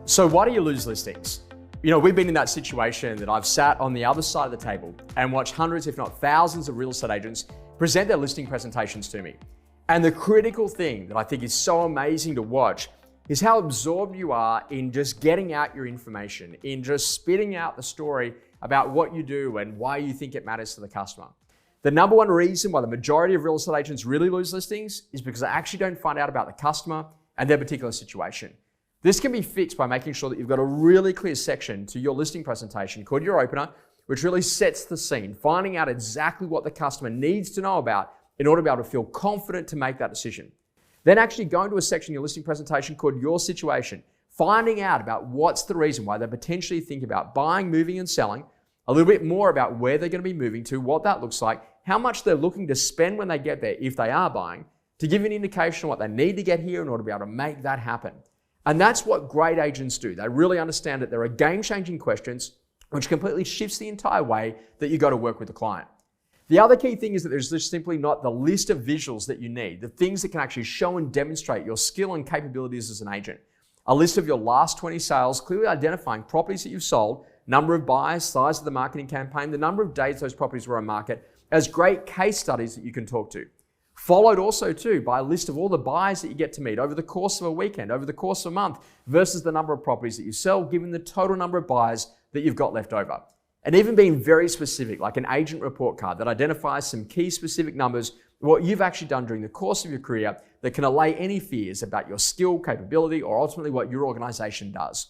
So why do you lose listings? You know, we've been in that situation that I've sat on the other side of the table and watched hundreds, if not thousands of real estate agents present their listing presentations to me. And the critical thing that I think is so amazing to watch is how absorbed you are in just getting out your information, in just spitting out the story about what you do and why you think it matters to the customer. The number one reason why the majority of real estate agents really lose listings is because they actually don't find out about the customer and their particular situation. This can be fixed by making sure that you've got a really clear section to your listing presentation called your opener, which really sets the scene, finding out exactly what the customer needs to know about in order to be able to feel confident to make that decision. Then actually going to a section in your listing presentation called your situation, finding out about what's the reason why they potentially think about buying, moving, and selling, a little bit more about where they're going to be moving to, what that looks like, how much they're looking to spend when they get there if they are buying, to give an indication of what they need to get here in order to be able to make that happen. And that's what great agents do. They really understand that there are game-changing questions which completely shifts the entire way that you got to work with the client. The other key thing is that there's just simply not the list of visuals that you need, the things that can actually show and demonstrate your skill and capabilities as an agent. A list of your last 20 sales, clearly identifying properties that you've sold, number of buyers, size of the marketing campaign, the number of days those properties were on market, as great case studies that you can talk to. Followed also too by a list of all the buyers that you get to meet over the course of a weekend, over the course of a month, versus the number of properties that you sell, given the total number of buyers that you've got left over. And even being very specific, like an agent report card that identifies some key specific numbers, what you've actually done during the course of your career that can allay any fears about your skill, capability, or ultimately what your organization does.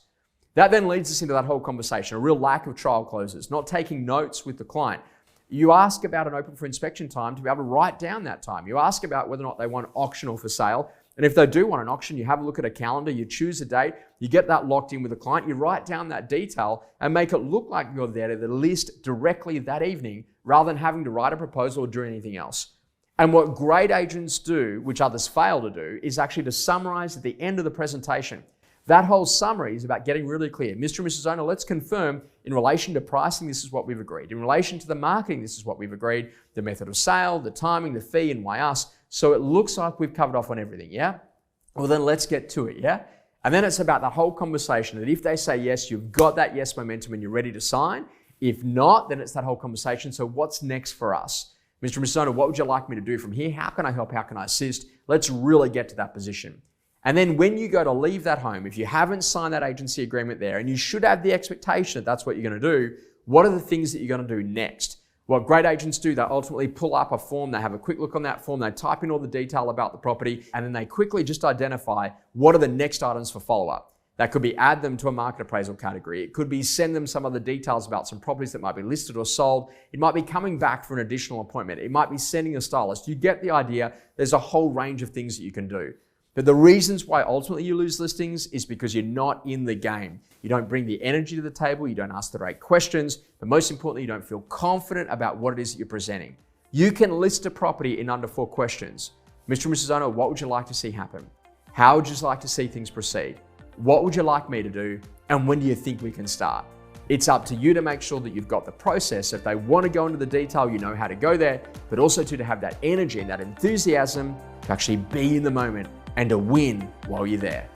That then leads us into that whole conversation, a real lack of trial closes, not taking notes with the client. You ask about an open for inspection time to be able to write down that time. You ask about whether or not they want auction or for sale. And if they do want an auction, you have a look at a calendar, you choose a date, you get that locked in with the client, you write down that detail and make it look like you're there to list directly that evening rather than having to write a proposal or do anything else. And what great agents do, which others fail to do, is actually to summarize at the end of the presentation. That whole summary is about getting really clear. Mr. and Mrs. Owner, let's confirm in relation to pricing, this is what we've agreed. In relation to the marketing, this is what we've agreed. The method of sale, the timing, the fee, and why us. So it looks like we've covered off on everything, yeah? Well, then let's get to it, yeah? And then it's about the whole conversation that if they say yes, you've got that yes momentum and you're ready to sign. If not, then it's that whole conversation. So what's next for us? Mr. and Mrs. Owner, what would you like me to do from here? How can I help? How can I assist? Let's really get to that position. And then when you go to leave that home, if you haven't signed that agency agreement there, and you should have the expectation that that's what you're going to do, what are the things that you're going to do next? What great agents do, they ultimately pull up a form, they have a quick look on that form, they type in all the detail about the property, and then they quickly just identify what are the next items for follow-up. That could be add them to a market appraisal category. It could be send them some other details about some properties that might be listed or sold. It might be coming back for an additional appointment. It might be sending a stylist. You get the idea. There's a whole range of things that you can do. But the reasons why ultimately you lose listings is because you're not in the game. You don't bring the energy to the table, you don't ask the right questions, but most importantly, you don't feel confident about what it is that you're presenting. You can list a property in under 4 questions. Mr. and Mrs. Owner, what would you like to see happen? How would you like to see things proceed? What would you like me to do? And when do you think we can start? It's up to you to make sure that you've got the process. If they want to go into the detail, you know how to go there, but also to have that energy and that enthusiasm to actually be in the moment and to win while you're there.